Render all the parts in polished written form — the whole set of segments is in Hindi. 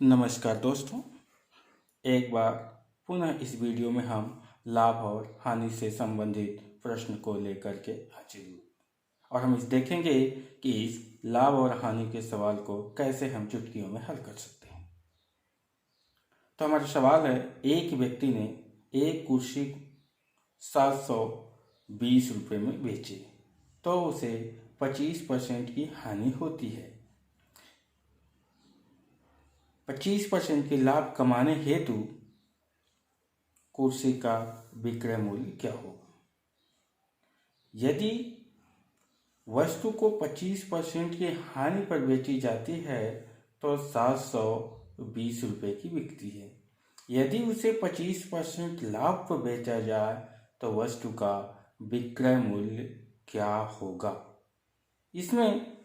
नमस्कार दोस्तों, एक बार पुनः इस वीडियो में हम लाभ और हानि से संबंधित प्रश्न को लेकर के हाजिर हुए और हम इस देखेंगे कि इस लाभ और हानि के सवाल को कैसे हम चुटकियों में हल कर सकते हैं। तो हमारा सवाल है, एक व्यक्ति ने एक कुर्सी 720 रुपये में बेची तो उसे 25% की हानि होती है। 25% के लाभ कमाने हेतु कुर्सी का विक्रय मूल्य क्या होगा? यदि वस्तु को 25% की हानि पर बेची जाती है तो 720 रुपये की बिकती है। यदि उसे 25% लाभ पर बेचा जाए तो वस्तु का विक्रय मूल्य क्या होगा? इसमें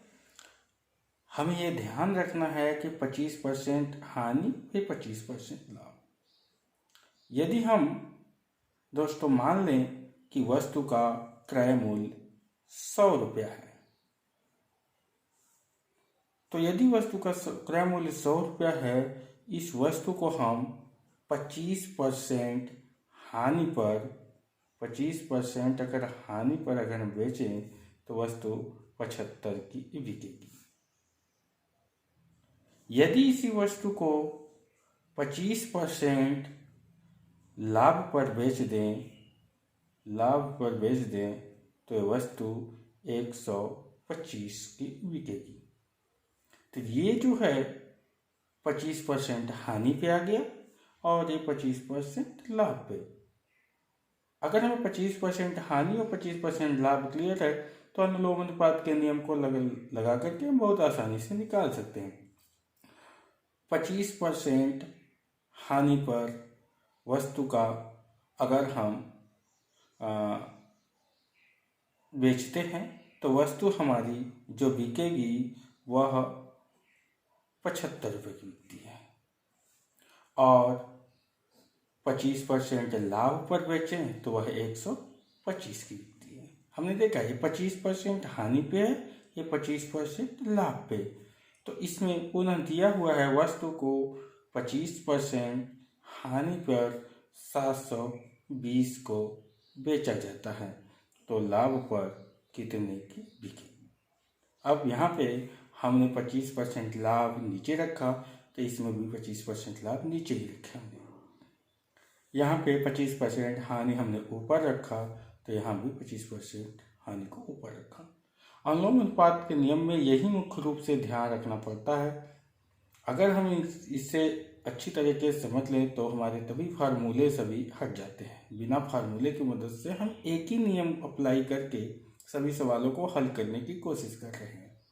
हमें यह ध्यान रखना है कि 25% हानि फिर 25% लाभ। यदि हम दोस्तों मान लें कि वस्तु का क्रय मूल्य 100 रुपया है, तो यदि वस्तु का क्रय मूल्य 100 रुपया है, इस वस्तु को हम 25% हानि पर 25% अगर हानि पर अगर हम बेचें तो वस्तु 75 की बिकेगी। यदि इसी वस्तु को 25% लाभ पर बेच दें तो वस्तु 125 की बिकेगी। तो ये जो है 25% हानि पे आ गया और ये 25% लाभ पे। अगर हमें 25% हानि और 25% लाभ क्लियर है तो अनुलोम अनुपात के नियम को लगा करके हम बहुत आसानी से निकाल सकते हैं। 25% हानि पर वस्तु का अगर हम बेचते हैं तो वस्तु हमारी जो बिकेगी वह 75 रुपये की बिकती है और 25% लाभ पर बेचें तो वह 125 की बिकती है। हमने देखा ये 25% हानि पे है, ये 25% लाभ पे। तो इसमें पुनः दिया हुआ है वस्तु को 25% हानि पर 720 को बेचा जाता है तो लाभ पर कितने की बिकेगी। अब यहाँ पे हमने 25% लाभ नीचे रखा तो इसमें भी 25% लाभ नीचे ही रखे हमने। यहाँ पे 25% हानि हमने ऊपर रखा तो यहाँ भी 25% हानि को ऊपर रखा। अनुलोम अनुपात के नियम में यही मुख्य रूप से ध्यान रखना पड़ता है। अगर हम इससे अच्छी तरीके से समझ लें तो हमारे तभी फार्मूले सभी हट जाते हैं। बिना फार्मूले की मदद से हम एक ही नियम अप्लाई करके सभी सवालों को हल करने की कोशिश कर रहे हैं,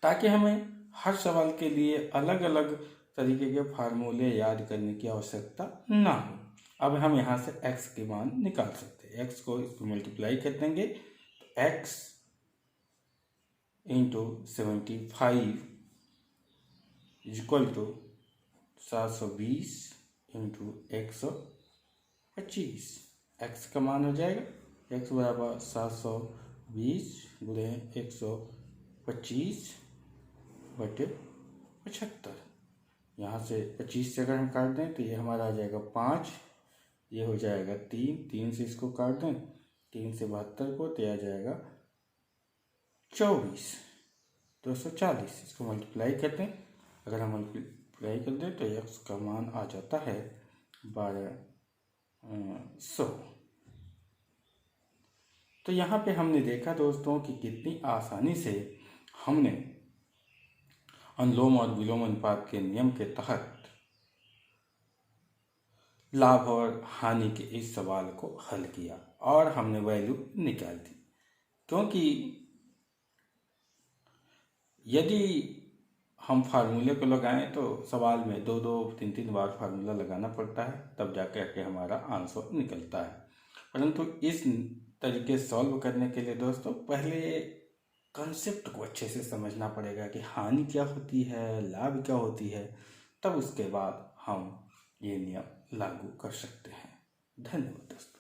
ताकि हमें हर सवाल के लिए अलग अलग तरीके के फार्मूले याद करने की आवश्यकता ना हो। अब हम यहाँ से x के मान निकाल सकते हैं। x को इसको मल्टीप्लाई कर देंगे तो x into 75 is equal to 720 into 125। x का मान हो जाएगा x बराबर 720 गुणे 125 बटे 75। यहाँ से 25 से अगर हम काट दें तो ये हमारा आ जाएगा 5, ये हो जाएगा 3 से इसको काट दें 3 से 72 को तो आ जाएगा 24, 240। इसको मल्टीप्लाई कर दें, अगर हम मल्टीप्लाई कर दें तो x का मान आ जाता है 1200। तो यहाँ पे हमने देखा दोस्तों कि कितनी आसानी से हमने अनुलोम और विलोम अनुपात के नियम के तहत लाभ और हानि के इस सवाल को हल किया और हमने वैल्यू निकाल दी। क्योंकि यदि हम फार्मूले को लगाएं तो सवाल में 2-3 बार फार्मूला लगाना पड़ता है, तब जाकर के हमारा आंसर निकलता है। परंतु इस तरीके सॉल्व करने के लिए दोस्तों पहले कंसेप्ट को अच्छे से समझना पड़ेगा कि हानि क्या होती है, लाभ क्या होती है, तब उसके बाद हम ये नियम लागू कर सकते हैं। धन्यवाद दोस्तों।